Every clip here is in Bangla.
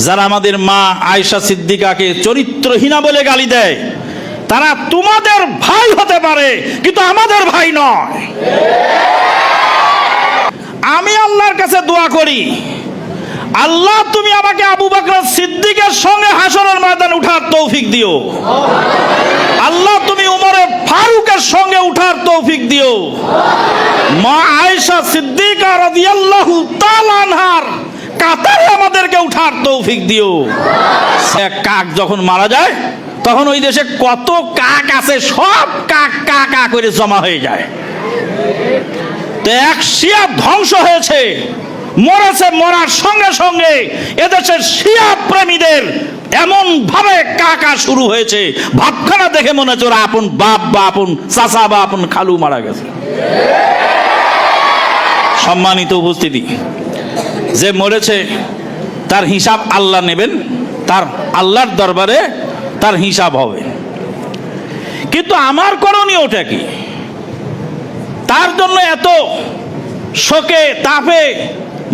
যারা আমাদের মা আয়েশা সিদ্দিকাকে চরিত্রহীনা বলে গালি দেয়, তারা তোমাদের ভাই হতে পারে কিন্তু আমাদের ভাই নয়। আমি আল্লাহর কাছে দোয়া করি, আল্লাহ তুমি আমাকে আবু বকর সিদ্দিকের সঙ্গে হাসরের ময়দানে উঠার তৌফিক দিও। আল্লাহ তুমি উমরে ফারুকের সঙ্গে উঠার তৌফিক দিও। মা আয়েশা সিদ্দিকা রাদিয়াল্লাহু তাআলা আনহার কাতারে আমাদেরকে উঠার তৌফিক দিও। এক কাক যখন মারা যায় তখন ওই দেশে কত কাক আছে সব কাক কা কা করে জমা হয়ে যায়। তো এক শিয়া ধ্বংস হয়েছে, মরেছে, মরার সঙ্গে সঙ্গে এদেশের শিয়া প্রেমীদের এমন ভাবে কাকা শুরু হয়েছে, ভাবখানা দেখে মনে হচ্ছে ওরা আপন বাপ বা আপন চাচা বা আপন খালু মারা গেছে। সম্মানিত উপস্থিতি, যে মরেছে তার হিসাব আল্লাহ নেবেন, তার আল্লাহর দরবারে তার হিসাব হবে। কিন্তু আমার করণীয়টা কি? তার জন্য এত শোকে তাপে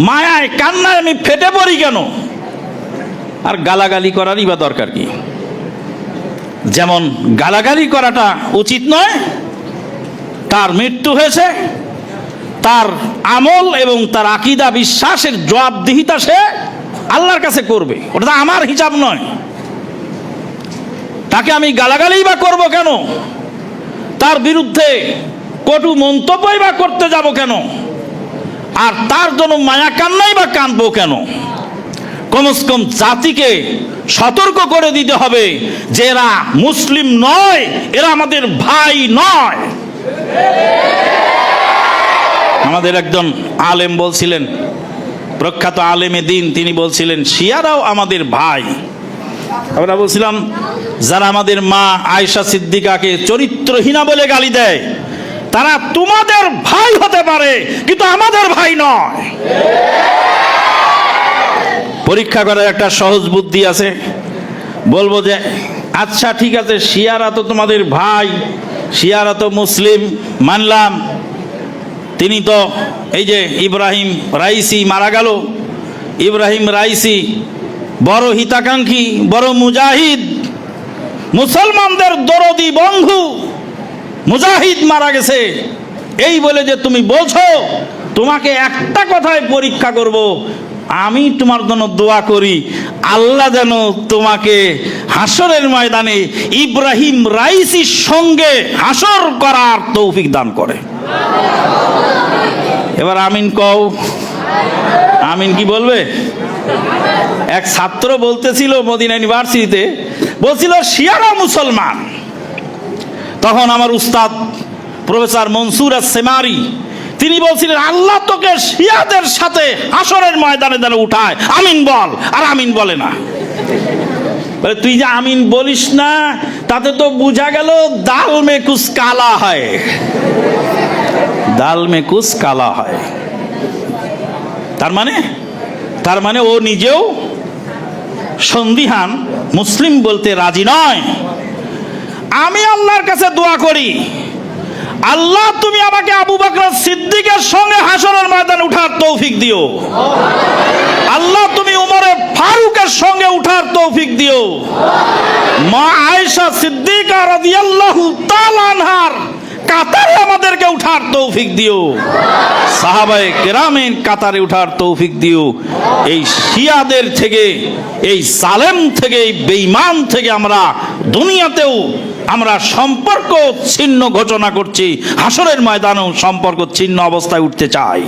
মায়ায় কান্নায় আমি ফেটে পড়ি কেন? আর গালাগালি করারই বা দরকার কি? যেমন গালাগালি করাটা উচিত নয়, তার মৃত্যু হয়েছে, তার আমল এবং তার আকীদা বিশ্বাসের জবাবদিহিতা সে আল্লাহর কাছে করবে, ওটা তো আমার হিসাব নয়। তাকে আমি গালাগালি বা করব কেন? তার বিরুদ্ধে কটু মন্তব্যই বা করতে যাব কেন? আর তার জন্য মায়া কান্নাই বা কাঁদবো কেন? কমসে কম জাতিকে সতর্ক করে দিতে হবে যে এরা মুসলিম নয়, এরা আমাদের ভাই নয়। আমাদের একজন আলেম বলছিলেন, প্রখ্যাত আলেমে দিন, তিনি বলছিলেন শিয়ারাও আমাদের ভাই। আমরা বলছিলাম যারা আমাদের মা আয়েশা সিদ্দিকাকে চরিত্রহীনা বলে গালি দেয়, তারা তোমাদের ভাই হতে পারে কিন্তু আমাদের ভাই নয়। পরীক্ষা করার একটা সহজ বুদ্ধি আছে, বলবো যে আচ্ছা ঠিক আছে, শিয়ারা তো তোমাদের ভাই, শিয়ারা তো মুসলিম, মানলাম। তিনি তো এই যে ইব্রাহিম রাইসি মারা গেল, ইব্রাহিম রাইসি বড় হিতাকাঙ্ক্ষী, বড় মুজাহিদ, মুসলমানদের দরদি বন্ধু মুজাহিদ মারা গেছে। এই বলে যে তুমি বলছো, তোমাকে একটা কথায় পরীক্ষা করব, আমি তোমার জন্য দোয়া করি আল্লাহ যেন তোমাকে হাসরের ময়দানে ইব্রাহিম রাইসির সঙ্গে হাসর করার তৌফিক দান করে। এবার আমিন কও, আমিন কি বলবে? এক ছাত্র বলতেছিল মদিনা ইউনিভার্সিটিতে, বলছিল শিয়ারা মুসলমান। তখন আমার উস্তাদ প্রফেসর মনসুর আস-সেমারি তিনি বলছিলেন আল্লাহ তোকে শিয়াদের সাথে হাসরের ময়দানে যেন উঠায়, আমিন বল। আর আমিন বলে না। বলে তুই যে আমিন বলিস না, তাতে তো বোঝা গেল দাল মে কুছ কালা হয়, দাল মে কুছ কালা হয়। তার মানে ও নিজেও সন্দিহান, মুসলিম বলতে রাজি নয়। আমি আল্লাহর কাছে দোয়া করি, আল্লাহ তুমি আমাকে আবু বকর সিদ্দিকের সঙ্গে হাসরের ময়দানে উঠার তৌফিক দিও। আল্লাহ তুমি উমরে ফারুকের সঙ্গে উঠার তৌফিক দিও। মা আয়েশা সিদ্দিকা রাদিয়াল্লাহু তাআলা আনহার কাতারে আমাদেরকে উঠার তৌফিক দিও। সাহাবায়ে কেরামের কাতারে উঠার তৌফিক দিও। এই শিয়াদের থেকে, এই জালেম থেকে, এই বেঈমান থেকে আমরা দুনিয়াতেও আমরা সম্পর্ক ছিন্ন ঘোষণা করছি, হাসরের ময়দানেও সম্পর্ক ছিন্ন অবস্থায় উঠতে চাই।